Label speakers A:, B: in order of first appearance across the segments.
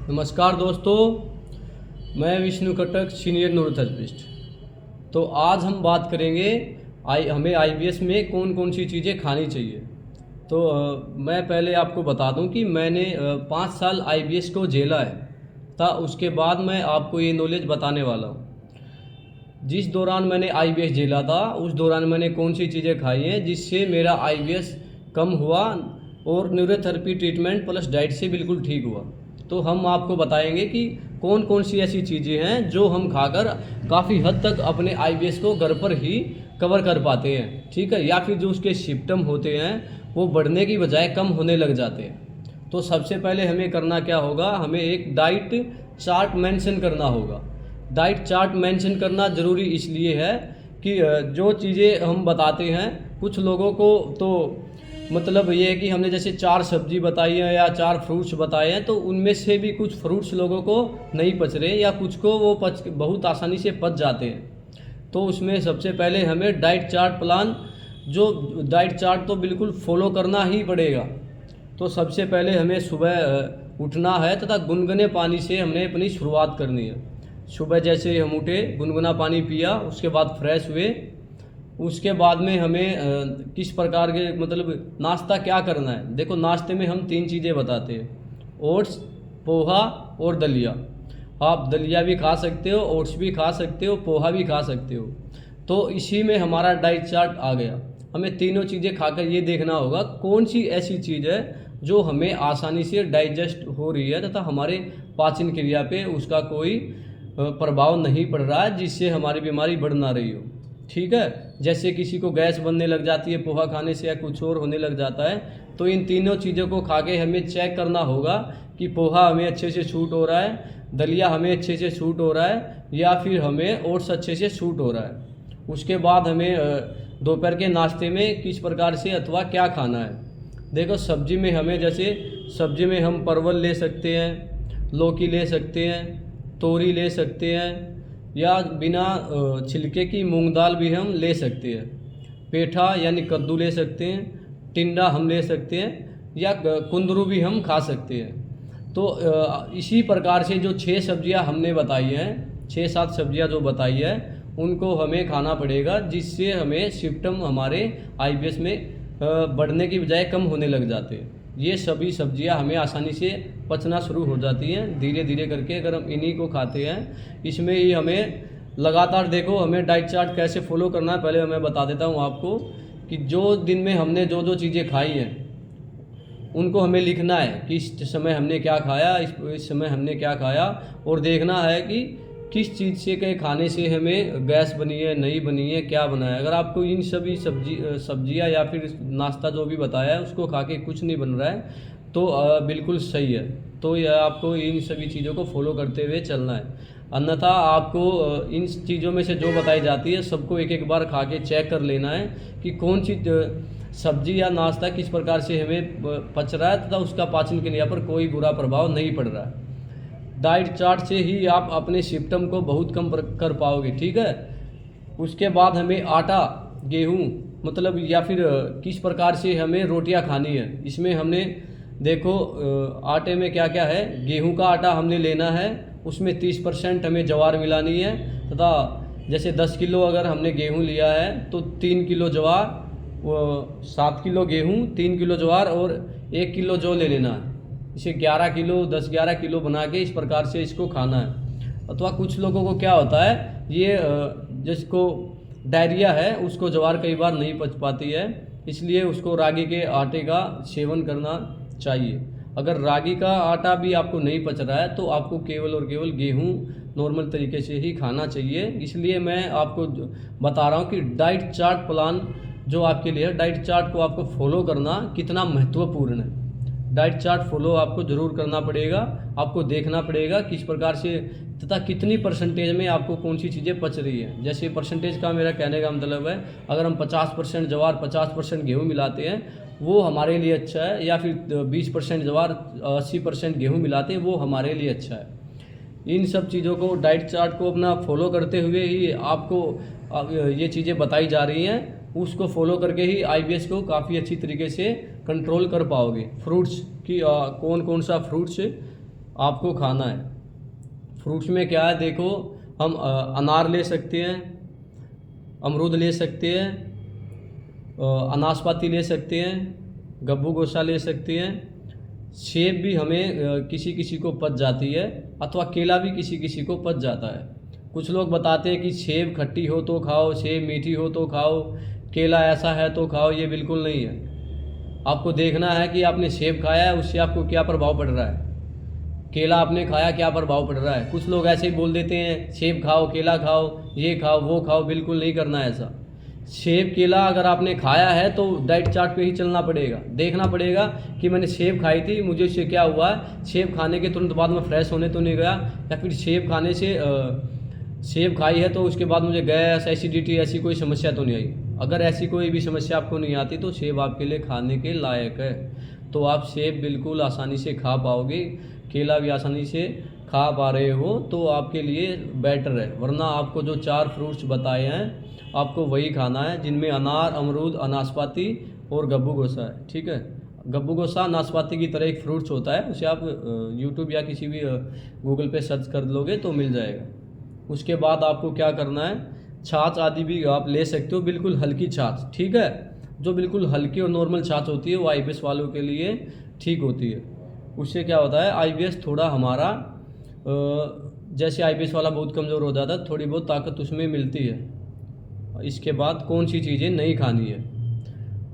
A: नमस्कार दोस्तों, मैं विष्णु कटक सीनियर न्यूरोथेरेपिस्ट। तो आज हम बात करेंगे हमें आईबीएस में कौन कौन सी चीज़ें खानी चाहिए। तो मैं पहले आपको बता दूं कि मैंने 5 साल आईबीएस को झेला है था। उसके बाद मैं आपको ये नॉलेज बताने वाला हूँ। जिस दौरान मैंने आईबीएस झेला था उस दौरान मैंने कौन सी चीज़ें खाई हैं जिससे मेरा आईबीएस कम हुआ और न्यूरोथेरेपी ट्रीटमेंट प्लस डाइट से बिल्कुल ठीक हुआ। तो हम आपको बताएंगे कि कौन कौन सी ऐसी चीज़ें हैं जो हम खाकर काफ़ी हद तक अपने आईबीएस को घर पर ही कवर कर पाते हैं, ठीक है, या फिर जो उसके सिम्टम होते हैं वो बढ़ने की बजाय कम होने लग जाते हैं। तो सबसे पहले हमें करना क्या होगा, हमें एक डाइट चार्ट मेंशन करना होगा। डाइट चार्ट मेंशन करना ज़रूरी इसलिए है कि जो चीज़ें हम बताते हैं कुछ लोगों को तो मतलब ये है कि हमने जैसे 4 सब्जी बताई है या 4 फ्रूट्स बताए हैं, तो उनमें से भी कुछ फ्रूट्स लोगों को नहीं पच रहे या कुछ को वो बहुत आसानी से पच जाते हैं। तो उसमें सबसे पहले हमें डाइट चार्ट प्लान, जो डाइट चार्ट तो बिल्कुल फॉलो करना ही पड़ेगा। तो सबसे पहले हमें सुबह उठना है तथा गुनगुने पानी से हमने अपनी शुरुआत करनी है। सुबह जैसे हम उठे, गुनगुना पानी पिया, उसके बाद फ्रेश हुए। उसके बाद में हमें किस प्रकार के मतलब नाश्ता क्या करना है। देखो, नाश्ते में हम 3 चीज़ें बताते हैं, ओट्स, पोहा और दलिया। आप दलिया भी खा सकते हो, ओट्स भी खा सकते हो, पोहा भी खा सकते हो। तो इसी में हमारा डाइट चार्ट आ गया। हमें तीनों चीज़ें खाकर ये देखना होगा कौन सी ऐसी चीज़ है जो हमें आसानी से डाइजेस्ट हो रही है तथा हमारे पाचन क्रिया पे उसका कोई प्रभाव नहीं पड़ रहा है जिससे हमारी बीमारी बढ़ ना रही हो, ठीक है। जैसे किसी को गैस बनने लग जाती है पोहा खाने से या कुछ और होने लग जाता है, तो इन तीनों चीज़ों को खा के हमें चेक करना होगा कि पोहा हमें अच्छे से सूट हो रहा है, दलिया हमें अच्छे से सूट हो रहा है या फिर हमें ओट्स अच्छे से सूट हो रहा है। उसके बाद हमें दोपहर के नाश्ते में किस प्रकार से अथवा क्या खाना है। देखो, सब्जी में हमें जैसे सब्जी में हम परवल ले सकते हैं, लौकी ले सकते हैं, तोरी ले सकते हैं, या बिना छिलके की मूंग दाल भी हम ले सकते हैं। पेठा यानी कद्दू ले सकते हैं, टिंडा हम ले सकते हैं, या कुंदरू भी हम खा सकते हैं। तो इसी प्रकार से जो 6 सब्जियां हमने बताई हैं, 6-7 सब्जियां जो बताई है उनको हमें खाना पड़ेगा जिससे हमें सिम्टम हमारे आईबीएस में बढ़ने की बजाय कम होने लग जाते हैं। ये सभी सब्जियां हमें आसानी से पचना शुरू हो जाती हैं धीरे धीरे करके अगर हम इन्हीं को खाते हैं। इसमें ही हमें लगातार, देखो, हमें डाइट चार्ट कैसे फॉलो करना है पहले मैं बता देता हूँ आपको कि जो दिन में हमने जो जो चीज़ें खाई हैं उनको हमें लिखना है कि इस समय हमने क्या खाया, इस समय हमने क्या खाया, और देखना है कि किस चीज़ से के खाने से हमें गैस बनी है, नहीं बनी है, क्या बना है। अगर आपको इन सभी सब्जियां या फिर नाश्ता जो भी बताया है उसको खा के कुछ नहीं बन रहा है तो बिल्कुल सही है। तो यह आपको इन सभी चीज़ों को फॉलो करते हुए चलना है, अन्यथा आपको इन चीज़ों में से जो बताई जाती है सबको एक एक बार खा के चेक कर लेना है कि कौन सी सब्जी या नाश्ता किस प्रकार से हमें पच रहा है तथा उसका पाचन क्रिया पर कोई बुरा प्रभाव नहीं पड़ रहा है। डाइट चार्ट से ही आप अपने सिम्टम को बहुत कम कर पाओगे, ठीक है। उसके बाद हमें आटा, गेहूँ मतलब या फिर किस प्रकार से हमें रोटियां खानी है। इसमें हमने देखो आटे में क्या क्या है। गेहूं का आटा हमने लेना है, उसमें 30% हमें ज्वार मिलानी है तथा जैसे 10 किलो अगर हमने गेहूं लिया है तो 3 किलो ज्वार, 7 किलो गेहूं, 3 किलो ज्वार और 1 किलो जौ ले लेना है। इसे 11 किलो 10-11 किलो बना के इस प्रकार से इसको खाना है। अथवा कुछ लोगों को क्या होता है, ये जिसको डायरिया है उसको ज्वार कई बार नहीं पच पाती है, इसलिए उसको रागी के आटे का सेवन करना चाहिए। अगर रागी का आटा भी आपको नहीं पच रहा है तो आपको केवल और केवल गेहूं नॉर्मल तरीके से ही खाना चाहिए। इसलिए मैं आपको बता रहा हूं कि डाइट चार्ट प्लान जो आपके लिए है, डाइट चार्ट को आपको फॉलो करना कितना महत्वपूर्ण है। डाइट चार्ट फॉलो आपको ज़रूर करना पड़ेगा। आपको देखना पड़ेगा किस प्रकार से तथा कितनी परसेंटेज में आपको कौन सी चीज़ें पच रही है। जैसे परसेंटेज का मेरा कहने का मतलब है, अगर हम 50% ज्वार 50% गेहूँ मिलाते हैं वो हमारे लिए अच्छा है, या फिर 20% ज्वार 80% गेहूँ मिलाते हैं वो हमारे लिए अच्छा है। इन सब चीज़ों को डाइट चार्ट को अपना फॉलो करते हुए ही आपको ये चीज़ें बताई जा रही हैं, उसको फॉलो करके ही आईबीएस को काफ़ी अच्छी तरीके से कंट्रोल कर पाओगे। फ्रूट्स की कौन कौन सा फ्रूट्स आपको खाना है। फ्रूट्स में क्या है देखो, हम अनार ले सकते हैं, अमरूद ले सकते हैं, अनाशपाती ले सकते हैं, गब्बू गोसा ले सकते हैं। सेब भी हमें किसी किसी को पच जाती है, अथवा केला भी किसी किसी को पच जाता है। कुछ लोग बताते हैं कि सेब खट्टी हो तो खाओ, सेब मीठी हो तो खाओ, केला ऐसा है तो खाओ। ये बिल्कुल नहीं है। आपको देखना है कि आपने सेब खाया है, उससे आपको क्या प्रभाव पड़ रहा है, केला आपने खाया क्या प्रभाव पड़ रहा है। कुछ लोग ऐसे ही बोल देते हैं सेब खाओ, केला खाओ, ये खाओ, वो खाओ। बिल्कुल नहीं करना है ऐसा। सेब केला अगर आपने खाया है तो डाइट चार्ट पे ही चलना पड़ेगा। देखना पड़ेगा कि मैंने सेब खाई थी, मुझे उससे क्या हुआ है। सेब खाने के तुरंत बाद में फ्रेश होने तो नहीं गया, या फिर सेब खाने से सेब खाई है तो उसके बाद मुझे गैस, एसिडिटी ऐसी कोई समस्या तो नहीं आई। अगर ऐसी कोई भी समस्या आपको नहीं आती तो सेब आपके लिए खाने के लायक है। तो आप सेब बिल्कुल आसानी से खा पाओगे, केला भी आसानी से खा पा रहे हो तो आपके लिए बेटर है। वरना आपको जो 4 फ्रूट्स बताए हैं आपको वही खाना है, जिनमें अनार, अमरूद, अनाशपाती और गब्बू गोसा है। ठीक है। गब्बू गोसा नाशपाती की तरह एक फ्रूट्स होता है, उसे आप यूट्यूब या किसी भी गूगल पे सर्च कर लोगे तो मिल जाएगा। उसके बाद आपको क्या करना है, छाछ आदि भी आप ले सकते हो, बिल्कुल हल्की छाछ। ठीक है। जो बिल्कुल हल्की और नॉर्मल छाछ होती है वो आईबीएस वालों के लिए ठीक होती है। उससे क्या होता है, आईबीएस थोड़ा हमारा जैसे आईबीएस वाला बहुत कमज़ोर हो जाता है, थोड़ी बहुत ताकत उसमें मिलती है। इसके बाद कौन सी चीज़ें नहीं खानी है,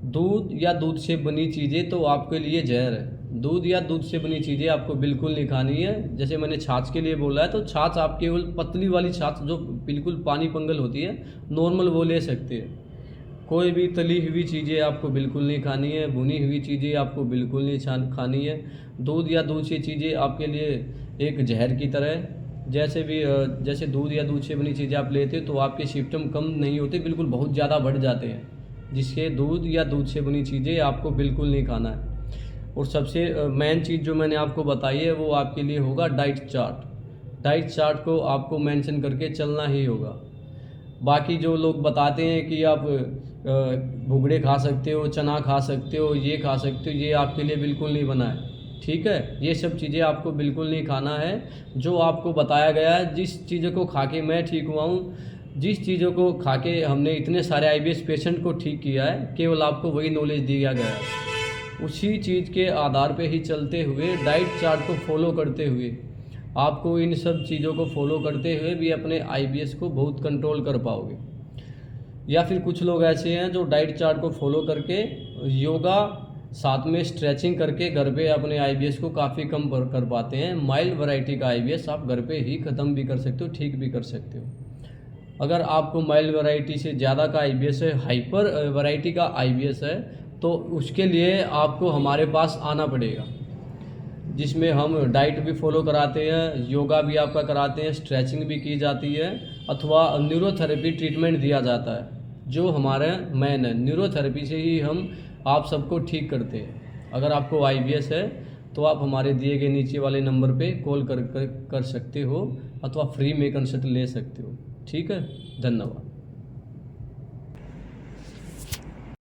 A: दूध या दूध से बनी चीज़ें तो आपके लिए जहर है। दूध या दूध से बनी चीज़ें आपको बिल्कुल नहीं खानी है। जैसे मैंने छाछ के लिए बोला है तो छाछ आप केवल पतली वाली छाछ जो बिल्कुल पानी पंगल होती है, नॉर्मल, वो ले सकते हैं। कोई भी तली हुई चीज़ें आपको बिल्कुल नहीं खानी है, भुनी हुई चीज़ें आपको बिल्कुल नहीं खानी है। दूध या दूध से चीज़ें आपके लिए एक जहर की तरह है। जैसे दूध या दूध से बनी चीज़ें आप लेते हो तो आपके सिम्टम कम नहीं होते, बिल्कुल बहुत ज़्यादा बढ़ जाते हैं। जिसके दूध या दूध से बनी चीज़ें आपको बिल्कुल नहीं खाना है। और सबसे मेन चीज़ जो मैंने आपको बताई है वो आपके लिए होगा डाइट चार्ट। डाइट चार्ट को आपको मेंशन करके चलना ही होगा। बाकी जो लोग बताते हैं कि आप भुगड़े खा सकते हो, चना खा सकते हो, ये खा सकते हो, ये आपके लिए बिल्कुल नहीं बना है। ठीक है। ये सब चीज़ें आपको बिल्कुल नहीं खाना है। जो आपको बताया गया है, जिस चीज़ों को खा के मैं ठीक हुआ हूँ, जिस चीज़ों को खा के हमने इतने सारे आईबीएस पेशेंट को ठीक किया है, केवल आपको वही नॉलेज दिया गया है। उसी चीज़ के आधार पे ही चलते हुए, डाइट चार्ट को फॉलो करते हुए, आपको इन सब चीज़ों को फॉलो करते हुए भी अपने आईबीएस को बहुत कंट्रोल कर पाओगे। या फिर कुछ लोग ऐसे हैं जो डाइट चार्ट को फॉलो करके योगा साथ में स्ट्रेचिंग करके घर पे अपने आईबीएस को काफ़ी कम कर पाते हैं। माइल्ड वैरायटी का आईबीएस आप घर पे ही ख़त्म भी कर सकते हो, ठीक भी कर सकते हो। अगर आपको माइल्ड वैरायटी से ज़्यादा का आईबीएस है, हाइपर वैरायटी का आईबीएस है, तो उसके लिए आपको हमारे पास आना पड़ेगा, जिसमें हम डाइट भी फॉलो कराते हैं, योगा भी आपका कराते हैं, स्ट्रेचिंग भी की जाती है, अथवा न्यूरोथेरेपी ट्रीटमेंट दिया जाता है। जो हमारा मेन है, न्यूरोथेरेपी से ही हम आप सबको ठीक करते हैं। अगर आपको आईबीएस है तो आप हमारे दिए गए नीचे वाले नंबर पे कॉल कर सकते हो, अथवा फ्री में कंसल्ट ले सकते हो। ठीक है। धन्यवाद।